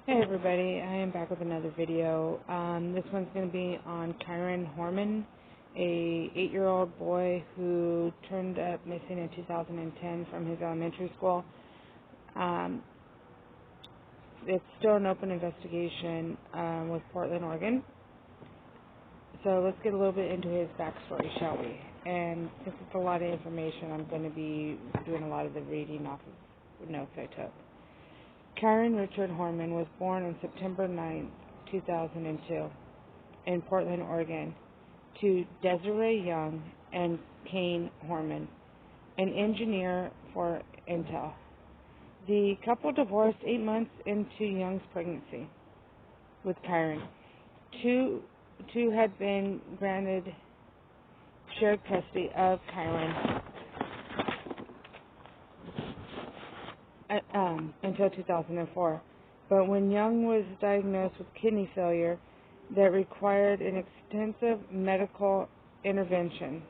Hey everybody, I am back with another video. This one's going to be on Kyron Horman, a 8-year-old boy who turned up missing in 2010 from his elementary school. It's still an open investigation with Portland, Oregon. So let's get a little bit into his backstory, shall we? And since it's a lot of information, I'm going to be doing a lot of the reading off of notes I took. Kyron Richard Horman was born on September 9, 2002, in Portland, Oregon, to Desiree Young and Kane Horman, an engineer for Intel. The couple divorced 8 months into Young's pregnancy with Kyron. Two had been granted shared custody of Kyron until 2004. But when Young was diagnosed with kidney failure that required an extensive medical intervention,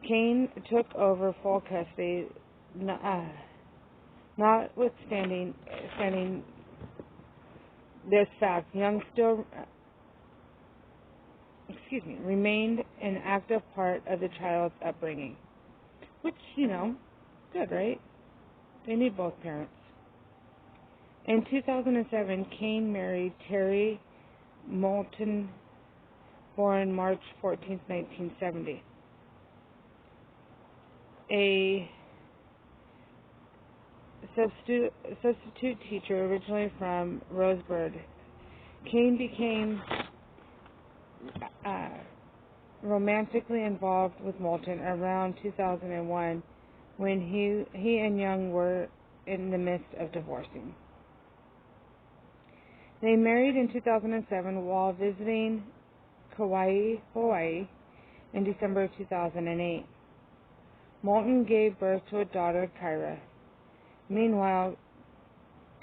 Kane took over full custody, notwithstanding this fact. Young still remained an active part of the child's upbringing, which, good, right? They need both parents. In 2007, Kane married Terry Moulton, born March 14, 1970. A substitute teacher originally from Rosebud, Kane became romantically involved with Moulton around 2001 when he and Young were in the midst of divorcing. They married in 2007 while visiting Kauai, Hawaii in December of 2008. Moulton gave birth to a daughter, Kyra. Meanwhile,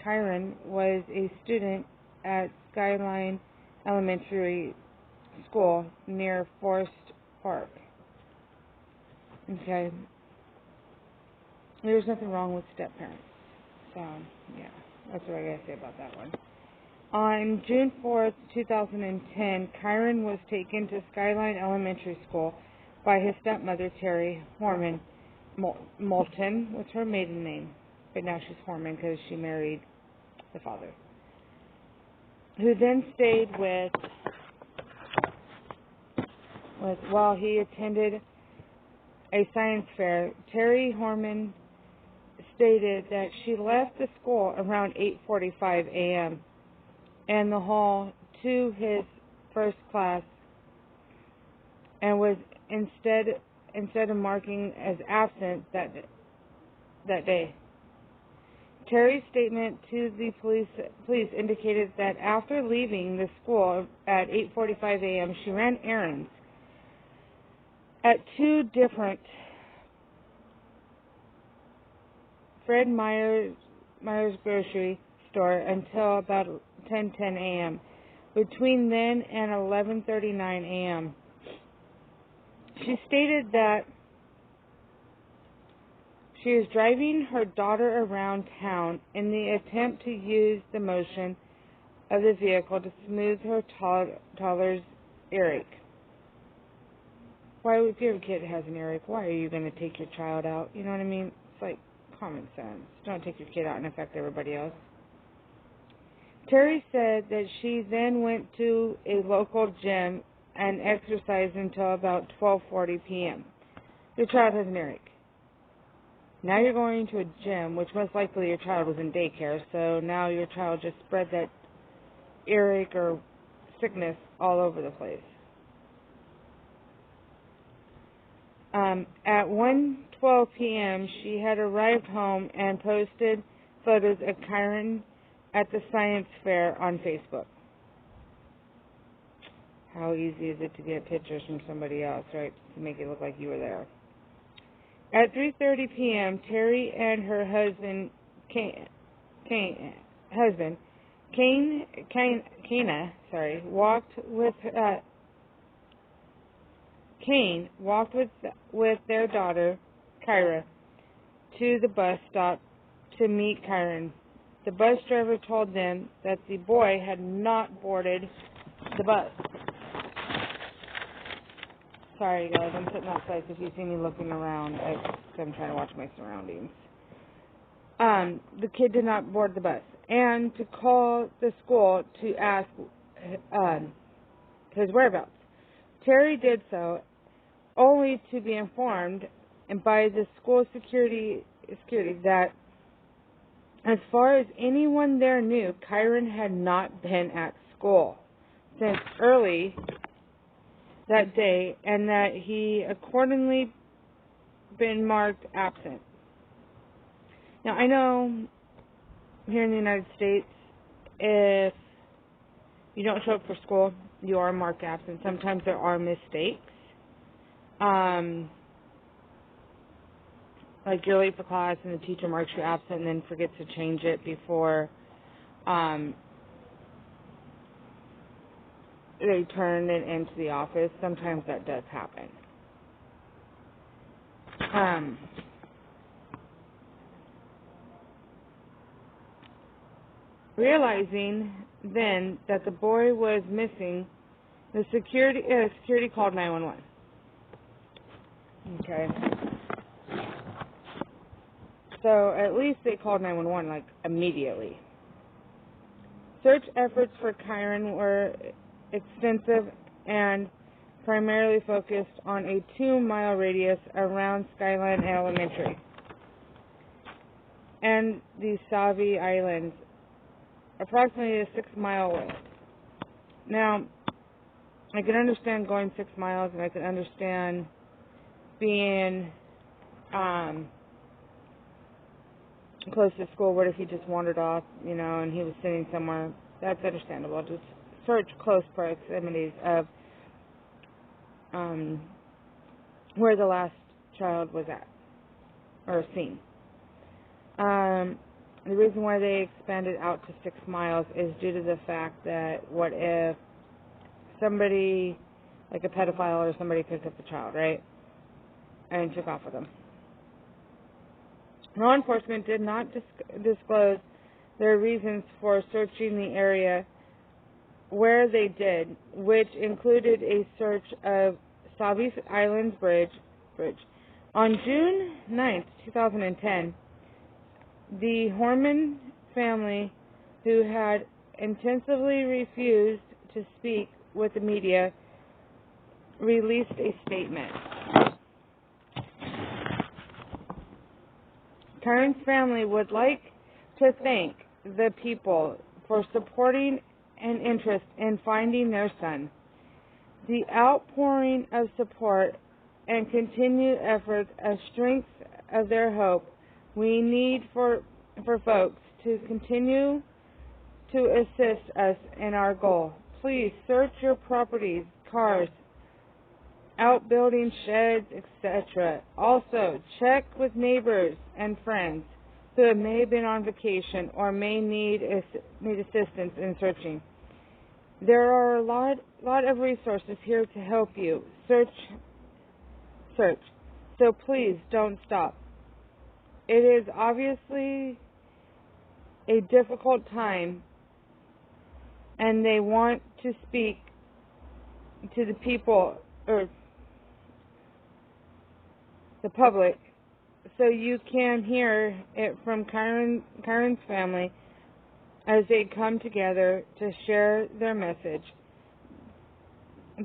Kyron was a student at Skyline Elementary School near Forest Park. Okay. There's nothing wrong with step-parents. So, yeah, that's what I gotta say about that one. On June 4th, 2010, Kyron was taken to Skyline Elementary School by his stepmother, Terry Horman. Moulton was her maiden name, but now she's Horman because she married the father, who then stayed with while he attended a science fair. Terry Horman stated that she left the school around 8:45 a.m. and the hall to his first class and was instead of marking as absent that day. Terry's statement to the police indicated that after leaving the school at 8:45 a.m., she ran errands at two different Fred Meyer's grocery store until about 10:10 a.m. Between then and 11:39 a.m., she stated that she was driving her daughter around town in the attempt to use the motion of the vehicle to smooth her toddler's earache. Why, if you have a kid that has an earache, why are you going to take your child out? You know what I mean? It's like common sense. Don't take your kid out and affect everybody else. Terry said that she then went to a local gym and exercised until about 12:40 p.m. Your child has an earache. Now you're going to a gym, which most likely your child was in daycare, so now your child just spread that earache or sickness all over the place. At 1:12 p.m., she had arrived home and posted photos of Kyron at the science fair on Facebook. How easy is it to get pictures from somebody else, right, to make it look like you were there? At 3:30 p.m., Terry and her husband, Kane, walked with their daughter, Kyra, to the bus stop to meet Kyron. the bus driver told them that the boy had not boarded the bus. Sorry, guys, I'm sitting outside, so if you see me looking around, I'm trying to watch my surroundings. The kid did not board the bus, and to call the school to ask his whereabouts. Terry did so, only to be informed by the school security that, as far as anyone there knew, Kyron had not been at school since early that day, and that he accordingly been marked absent. Now, I know here in the United States, if you don't show up for school, you are marked absent. Sometimes there are mistakes. Like you're late for class and the teacher marks you absent and then forgets to change it before they turn it into the office. Sometimes that does happen. Realizing then that the boy was missing, the security called 911. Okay. So at least they called 911 like immediately. Search efforts for Kyron were extensive and primarily focused on a 2-mile radius around Skyline Elementary and the Savi Islands, approximately 6 miles away. Now, I can understand going 6 miles, and I can understand being close to school. What if he just wandered off, and he was sitting somewhere? That's understandable. Just search close proximities of where the last child was at or seen. The reason why they expanded out to 6 miles is due to the fact that what if somebody, like a pedophile or somebody, picked up the child, right, and took off with them. Law enforcement did not disclose their reasons for searching the area where they did, which included a search of Savi Islands Bridge. On June 9th, 2010, the Horman family, who had intensively refused to speak with the media, released a statement. Kyron's family would like to thank the people for supporting an interest in finding their son. The outpouring of support and continued efforts as strength of their hope we need for folks to continue to assist us in our goal. Please search your properties, cars, outbuildings, sheds, etc. Also, check with neighbors and friends who may have been on vacation or may need assistance in searching. There are a lot of resources here to help you search. So please don't stop. It is obviously a difficult time, and they want to speak to the people or the public, so you can hear it from Kyron's family as they come together to share their message.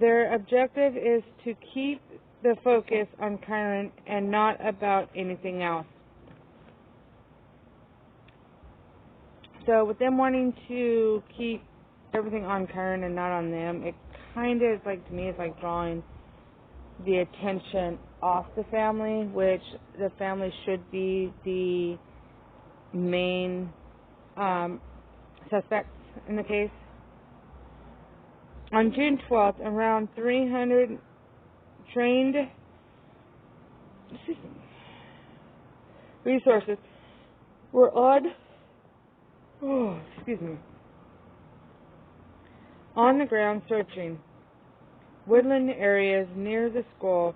Their objective is to keep the focus on Kyron and not about anything else. So with them wanting to keep everything on Kyron and not on them, it kind of is like, to me, it's like drawing the attention off the family, which the family should be the main suspects in the case. On June 12th, around 300 trained resources were on the ground searching woodland areas near the school.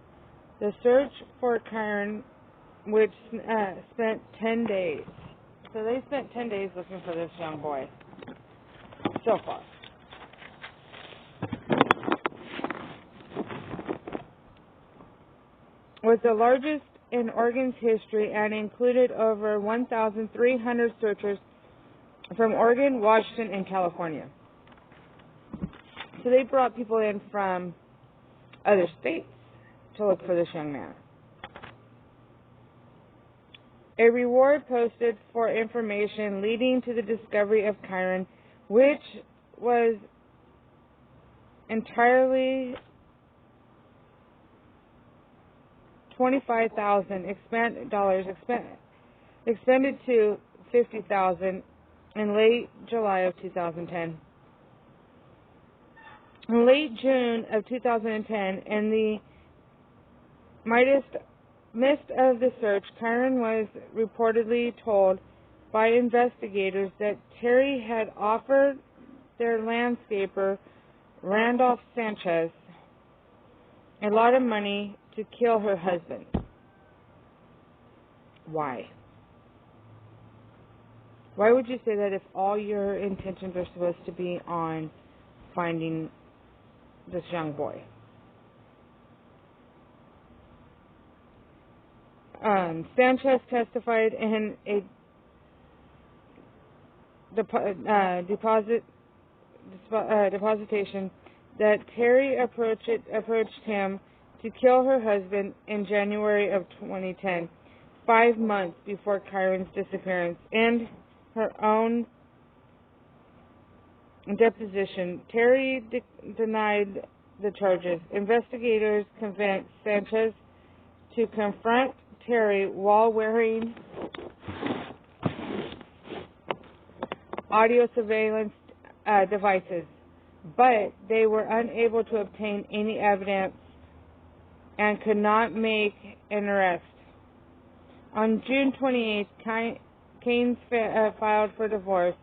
The search for Kyron, which spent 10 days. So they spent 10 days looking for this young boy. So far. Was the largest in Oregon's history and included over 1,300 searchers from Oregon, Washington, and California. So they brought people in from other states to look for this young man. A reward posted for information leading to the discovery of Kyron, which was entirely $25,000 expended to $50,000 in late July of 2010. In late June of 2010, in the midst of the search, Kyron was reportedly told by investigators that Terry had offered their landscaper, Randolph Sanchez, a lot of money to kill her husband. Why? Why would you say that if all your intentions are supposed to be on finding this young boy? Sanchez testified in a depositation that Terry approached him to kill her husband in January of 2010, 5 months before Kyron's disappearance. In her own deposition, Terry denied the charges. Investigators convinced Sanchez to confront Terry while wearing audio surveillance devices, but they were unable to obtain any evidence and could not make an arrest. On June 28th, Keynes filed for divorce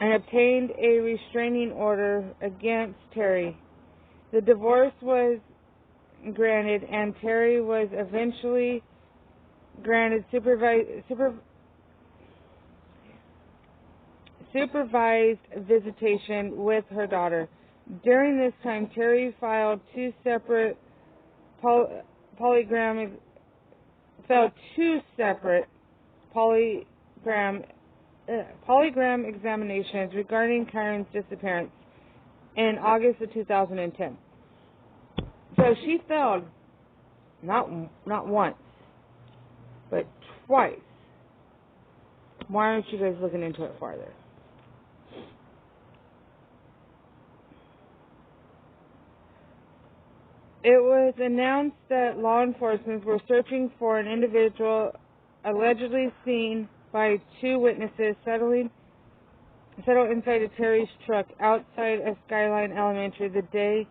and obtained a restraining order against Terry. The divorce was granted, and Terry was eventually granted supervised visitation with her daughter. During this time, Terry filed two separate polygram examinations regarding Kyron's disappearance in August of 2010. So she failed not once, but twice. Why aren't you guys looking into it farther? It was announced that law enforcement were searching for an individual allegedly seen by two witnesses settled inside a Terry's truck outside of Skyline Elementary the day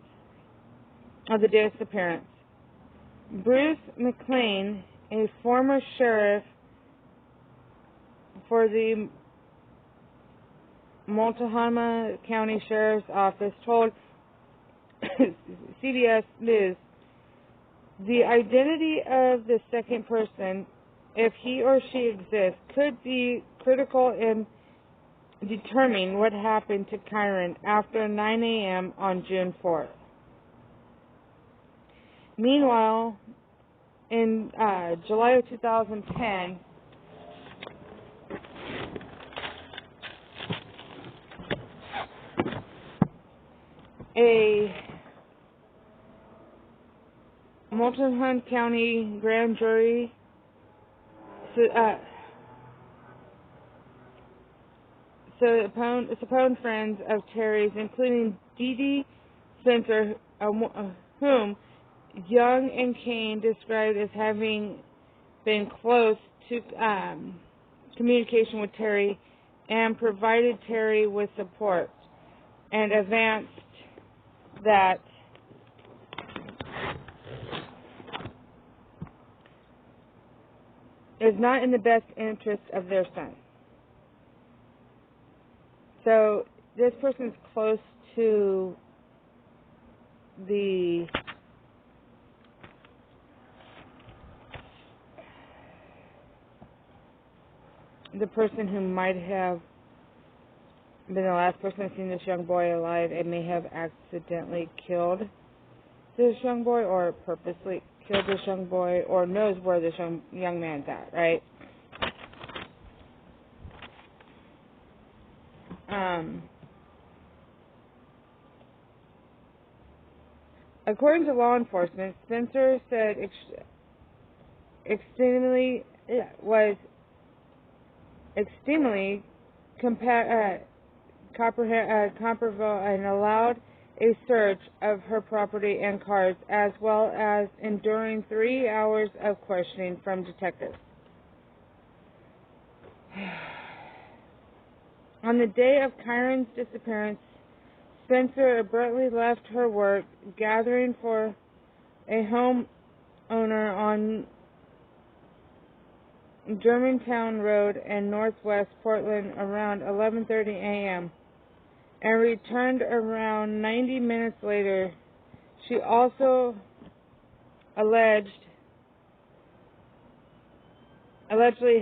of the disappearance. Bruce McLean, a former sheriff for the Multnomah County Sheriff's Office, told CBS News the identity of the second person, if he or she exists, could be critical in determining what happened to Kyron after 9 a.m. on June 4th. Meanwhile, in July of 2010, a Multnomah County grand jury supposed friends of Terry's, including Dee Dee Spencer, whom Young and Kane described as having been close to communication with Terry and provided Terry with support, and advanced that is not in the best interest of their son. So this person is close to the the person who might have been the last person to see this young boy alive and may have accidentally killed this young boy or purposely killed this young boy or knows where this young man's at, right? According to law enforcement, Spencer said was extremely comparable and allowed a search of her property and cars, as well as enduring 3 hours of questioning from detectives. On the day of Kyron's disappearance, Spencer abruptly left her work gathering for a homeowner on Germantown Road in northwest Portland around 11:30 a.m. and returned around 90 minutes later. She also allegedly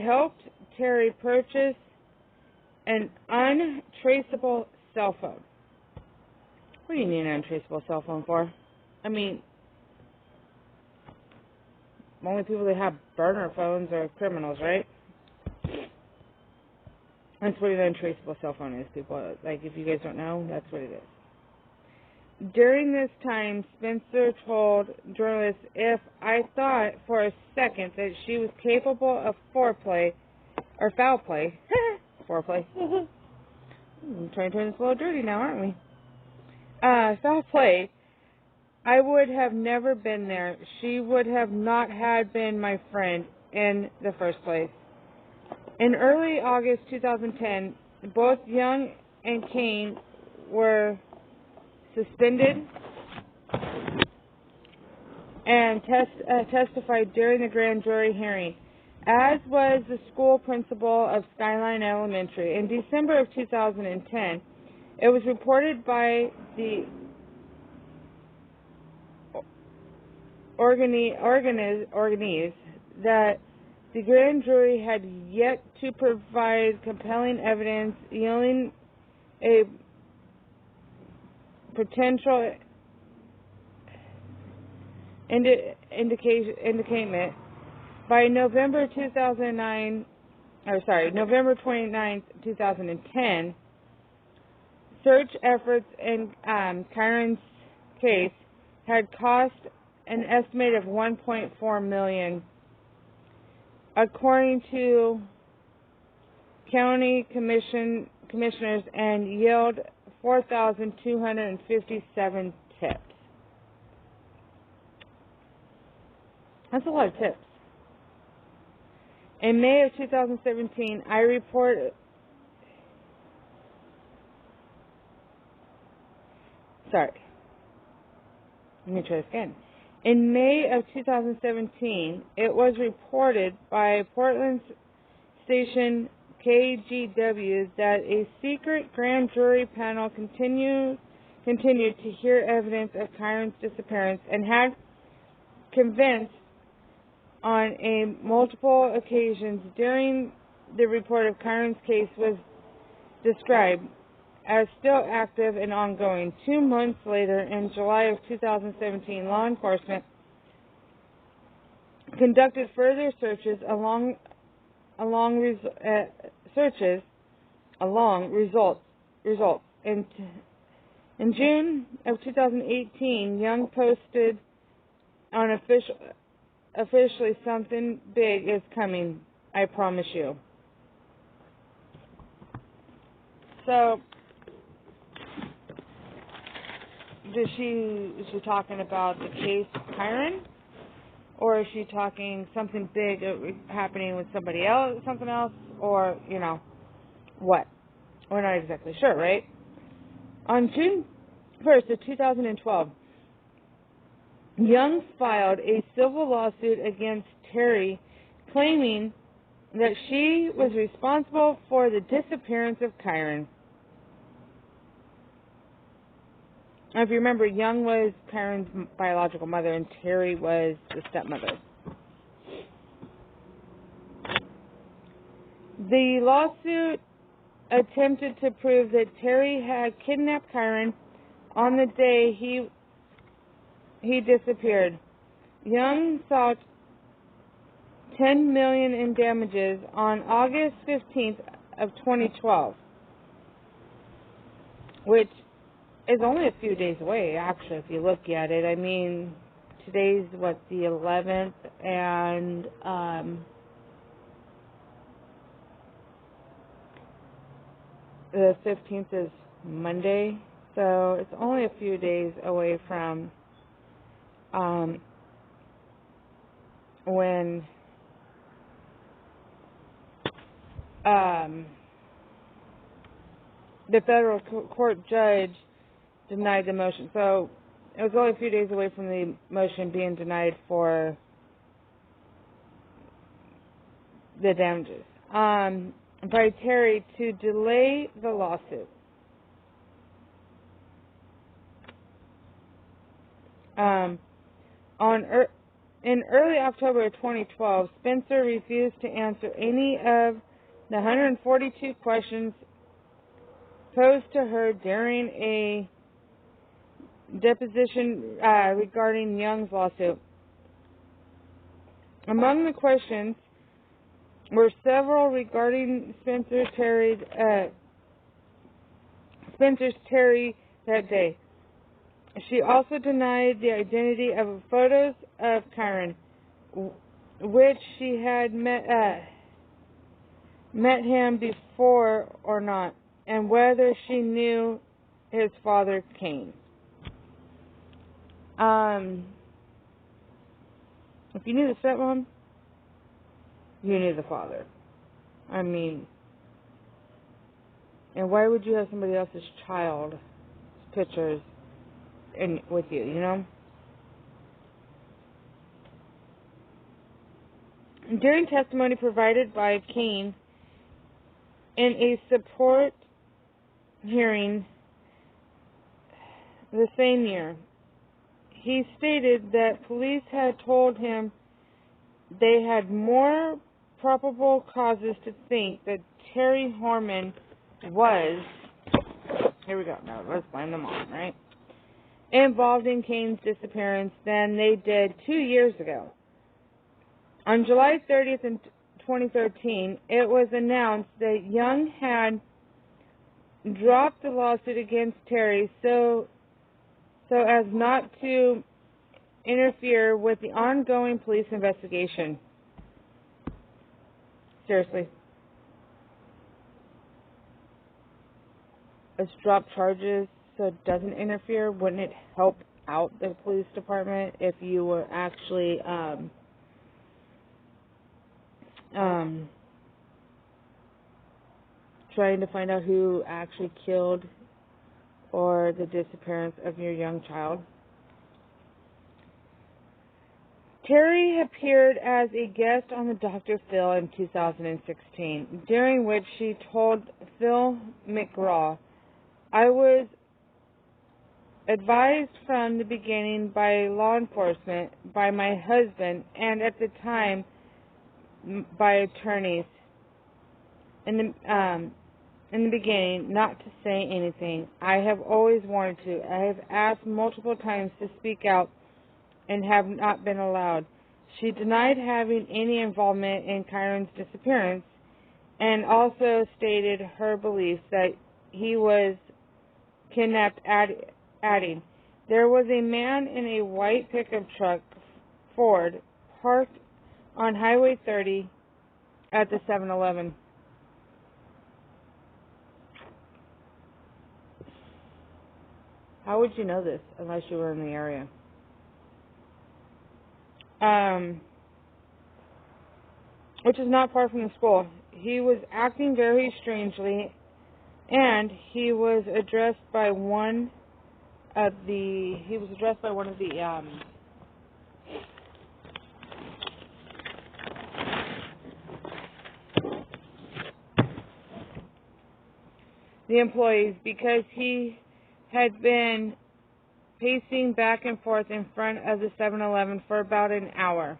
helped Terry purchase an untraceable cell phone. What do you need an untraceable cell phone for? I mean, only people that have burner phones are criminals, right? That's what an untraceable cell phone is, people. Like, if you guys don't know, that's what it is. During this time, Spencer told journalists, "If I thought for a second that she was capable of foreplay, or foul play, foreplay, I'm trying to turn this a little dirty now, aren't we? Foul play, I would have never been there. She would have not had been my friend in the first place." In early August 2010, both Young and Kane were suspended and testified during the grand jury hearing, as was the school principal of Skyline Elementary. In December of 2010, it was reported by the organies that the grand jury had yet to provide compelling evidence yielding a potential indictment. By November 29th, 2010, search efforts in Kyron's case had cost an estimate of $1.4 million, according to county commissioners, and yield 4,257 tips. That's a lot of tips. In May of 2017, let me try this again. In May of 2017, it was reported by Portland station KGW that a secret grand jury panel continued to hear evidence of Kyron's disappearance and had convinced on multiple occasions during the report of Kyron's case was described as still active and ongoing. 2 months later, in July of 2017, law enforcement conducted further searches along results. In June of 2018, Young posted on officially, "Something big is coming, I promise you." So, is she talking about the case of Kyron? Or is she talking something big happening with somebody else, something else? Or, what? We're not exactly sure, right? On June 1st of 2012, Young filed a civil lawsuit against Terry, claiming that she was responsible for the disappearance of Kyron. Now, if you remember, Young was Kyron's biological mother and Terry was the stepmother. The lawsuit attempted to prove that Terry had kidnapped Kyron on the day he disappeared. Young sought $10 million in damages on August 15th of 2012, which is only a few days away, actually, if you look at it. I mean, today's, what, the 11th, and the 15th is Monday, so it's only a few days away from when the federal court judge denied the motion. So it was only a few days away from the motion being denied for the damages by Terry to delay the lawsuit. In early October of 2012, Spencer refused to answer any of the 142 questions posed to her during a deposition regarding Young's lawsuit. Among the questions were several regarding Spencer's Terry that day. She also denied the identity of photos of Kyron, which she had met him before or not, and whether she knew his father, Kane. If you knew the stepmom, you knew the father. I mean, and why would you have somebody else's child's pictures with you, you know? During testimony provided by Kane in a support hearing the same year, he stated that police had told him they had more probable causes to think that Terry Horman was, here we go, now let's blame the mom, right, involved in Kane's disappearance than they did 2 years ago. On July 30th in 2013, it was announced that Young had dropped the lawsuit against Terry so as not to interfere with the ongoing police investigation. Seriously. Let's drop charges so it doesn't interfere. Wouldn't it help out the police department if you were actually trying to find out who actually killed or the disappearance of your young child? Terry appeared as a guest on the Dr. Phil in 2016, during which she told Phil McGraw, "I was advised from the beginning by law enforcement, by my husband, and at the time by attorneys in the beginning not to say anything. I have always wanted to. I have asked multiple times to speak out and have not been allowed." She denied having any involvement in Kyron's disappearance and also stated her belief that he was kidnapped, adding, "There was a man in a white pickup truck, Ford, parked on Highway 30 at the 7-Eleven. How would you know this unless you were in the area? Which is not far from the school. He was acting very strangely, and he was addressed by one of the employees, because he had been pacing back and forth in front of the 7-Eleven for about an hour.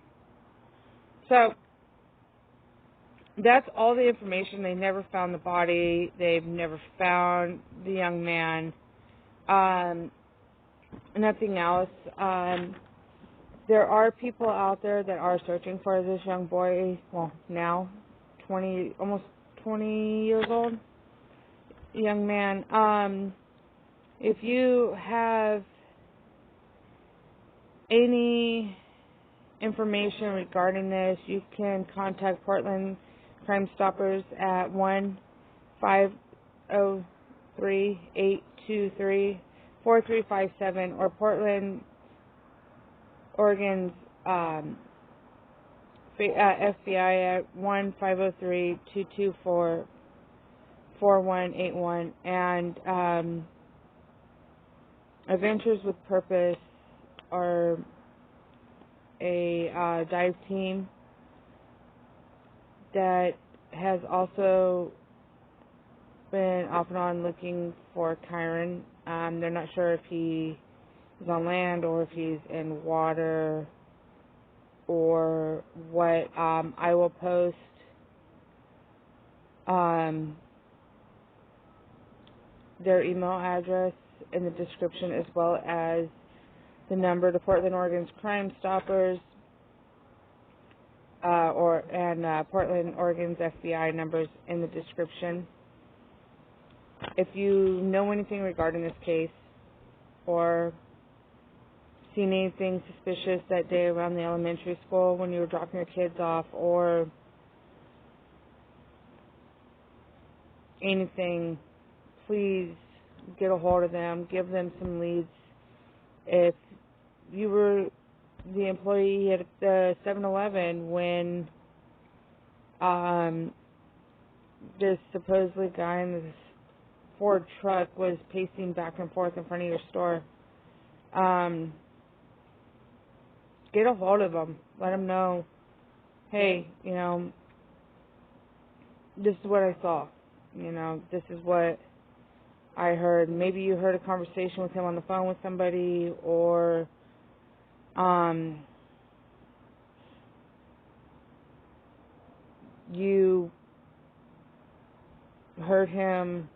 So, that's all the information. They never found the body. They've never found the young man. Nothing else. There are people out there that are searching for this young boy. Well, now, almost 20 years old, young man. If you have any information regarding this, you can contact Portland Crime Stoppers at 1-503-823-4357 or Portland, Oregon's FBI at 1-503-224-4181. And Adventures with Purpose are a dive team that has also been off and on looking for Kyron. They're not sure if he is on land or if he's in water or what. I will post their email address in the description, as well as the number to Portland, Oregon's Crime Stoppers, and Portland, Oregon's FBI numbers in the description. If you know anything regarding this case or seen anything suspicious that day around the elementary school when you were dropping your kids off, or anything, please get a hold of them, give them some leads. If you were the employee at the 7-Eleven when this supposedly guy in this Ford truck was pacing back and forth in front of your store, get a hold of them. Let them know, hey, this is what I saw. This is what I heard. Maybe you heard a conversation with him on the phone with somebody, or you heard him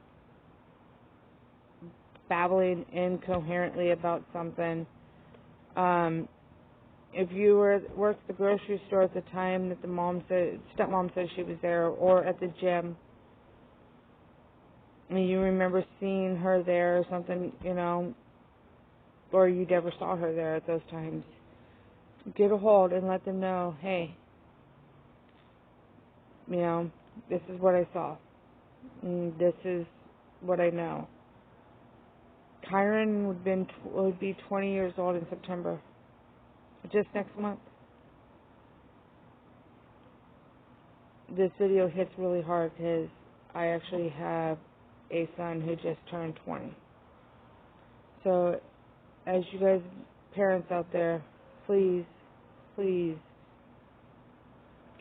babbling incoherently about something. If you worked at the grocery store at the time that the stepmom said she was there, or at the gym, and you remember seeing her there or something, or you never saw her there at those times, get a hold and let them know, hey, this is what I saw. And this is what I know. Kyron would be 20 years old in September, just next month. This video hits really hard because I actually have a son who just turned 20. So, as you guys, parents out there, please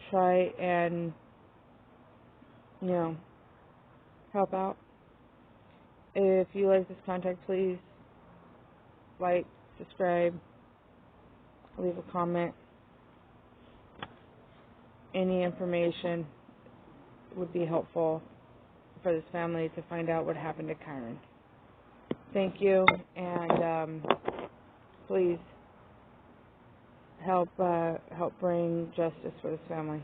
try and, help out. If you like this content, please like, subscribe, leave a comment. Any information would be helpful for this family to find out what happened to Kyron. Thank you, and please help bring justice for this family.